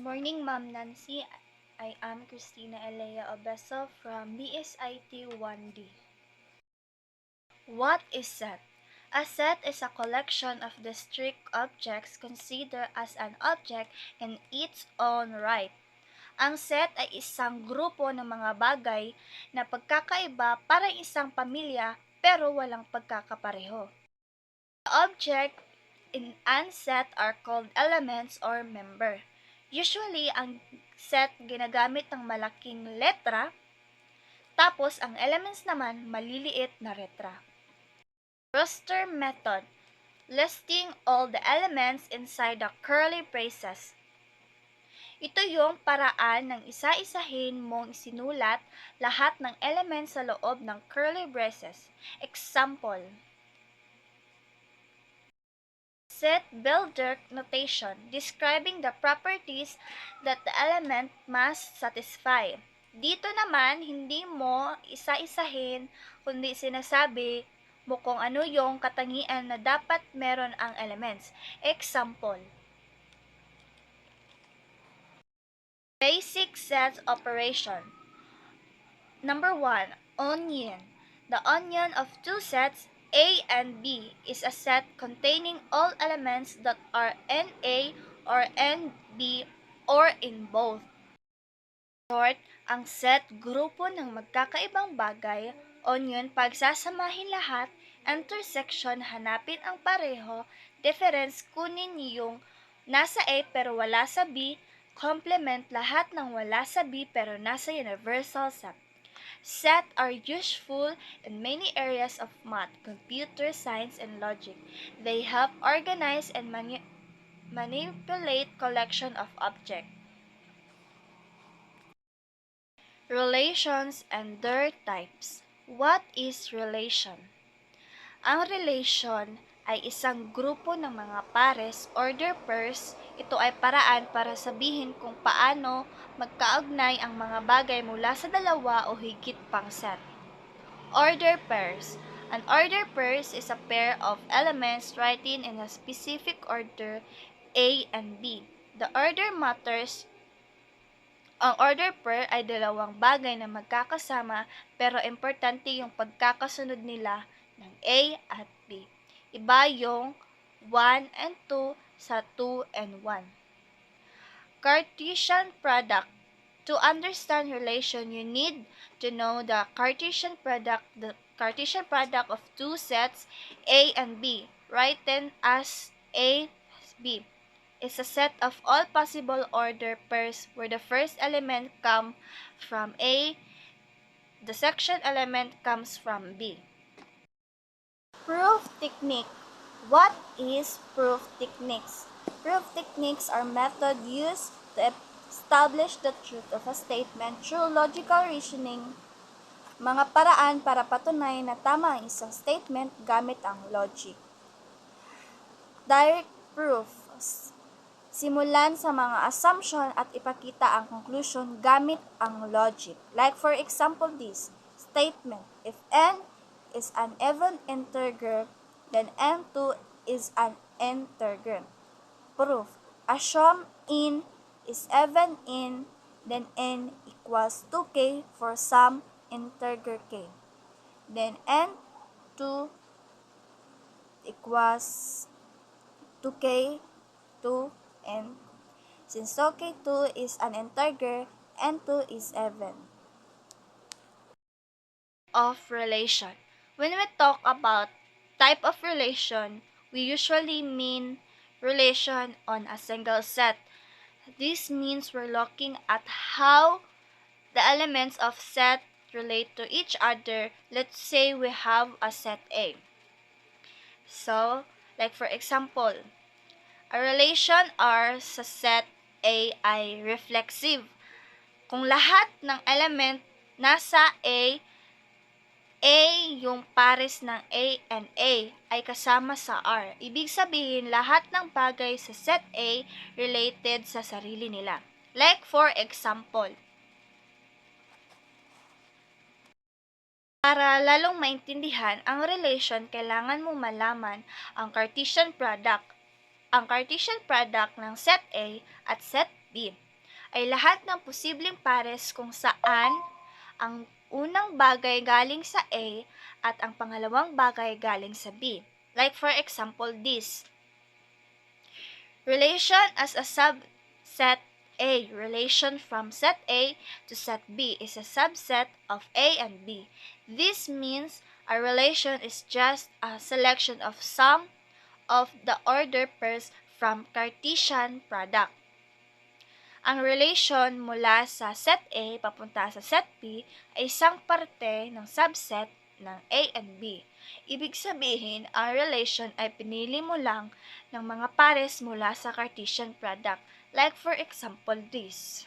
morning, Ma'am Nancy. I am Christina Elea Obeso from BSIT 1D. What is set? A set is a collection of discrete objects considered as an object in its own right. Ang set ay isang grupo ng mga bagay na pagkakaiba para isang pamilya pero walang pagkakapareho. The object in an set are called elements or member. Usually, ang set ginagamit ng malaking letra, tapos ang elements naman maliliit na letra. Roster method, listing all the elements inside the curly braces. Ito yung paraan ng isa-isahin mong isinulat lahat ng elements sa loob ng curly braces. Example, set builder notation, describing the properties that the element must satisfy. Dito naman, hindi mo isa-isahin, kundi sinasabi mo kung ano yung katangian na dapat meron ang elements. Example, basic set operation. Number 1, onion. The onion of two sets A and B is a set containing all elements that are in A or in B or in both. Short, ang set grupo ng magkakaibang bagay, onion pagsasamahin lahat, intersection hanapin ang pareho, difference kunin yung nasa A pero wala sa B, complement lahat ng wala sa B pero nasa universal set. Set are useful in many areas of math, computer science, and logic. They help organize and manipulate collection of objects. Relations and their types. What is relation? Ang relation ay isang grupo ng mga pares, order pairs. Ito ay paraan para sabihin kung paano magkaugnay ang mga bagay mula sa dalawa o higit pang set. Order pairs. An order pairs is a pair of elements written in a specific order A and B. The order matters. Ang order pair ay dalawang bagay na magkakasama pero importante yung pagkakasunod nila ng A at B. Iba yung 1 and 2 sa 2 and 1. Cartesian product. To understand relation, you need to know the Cartesian product. The Cartesian product of two sets A and B, written as A, B, is a set of all possible order pairs where the first element comes from A, the second element comes from B. Proof technique. What is proof techniques? Proof techniques are methods used to establish the truth of a statement through logical reasoning. Mga paraan para patunayan na tama ang isang statement gamit ang logic. Direct proof. Simulan sa mga assumption at ipakita ang conclusion gamit ang logic. Like for example this statement, if n is an even integer, then n2 is an integer. Proof, assume n is even n, then n equals 2k for some integer k. Then n2 equals 2k, 2, and since k2 is an integer, n2 is even. Of relation. When we talk about type of relation, we usually mean relation on a single set. This means we're looking at how the elements of set relate to each other. Let's say we have a set A. So, like for example, a relation R sa set A ay reflexive. Kung lahat ng element nasa A yung pares ng A and A ay kasama sa R. Ibig sabihin, lahat ng bagay sa set A related sa sarili nila. Like for example, Para lalong maintindihan ang relation, kailangan mo malaman ang Cartesian product. Ang Cartesian product ng set A at set B ay lahat ng posibleng pares kung saan ang unang bagay galing sa A at ang pangalawang bagay galing sa B. Like for example, this. Relation as a subset A. Relation from set A to set B is a subset of A and B. This means a relation is just a selection of some of the order pairs from Cartesian product. Ang relation mula sa set A papunta sa set B ay isang parte ng subset ng A and B. Ibig sabihin, ang relation ay pinili mo lang ng mga pares mula sa Cartesian product. Like for example, this.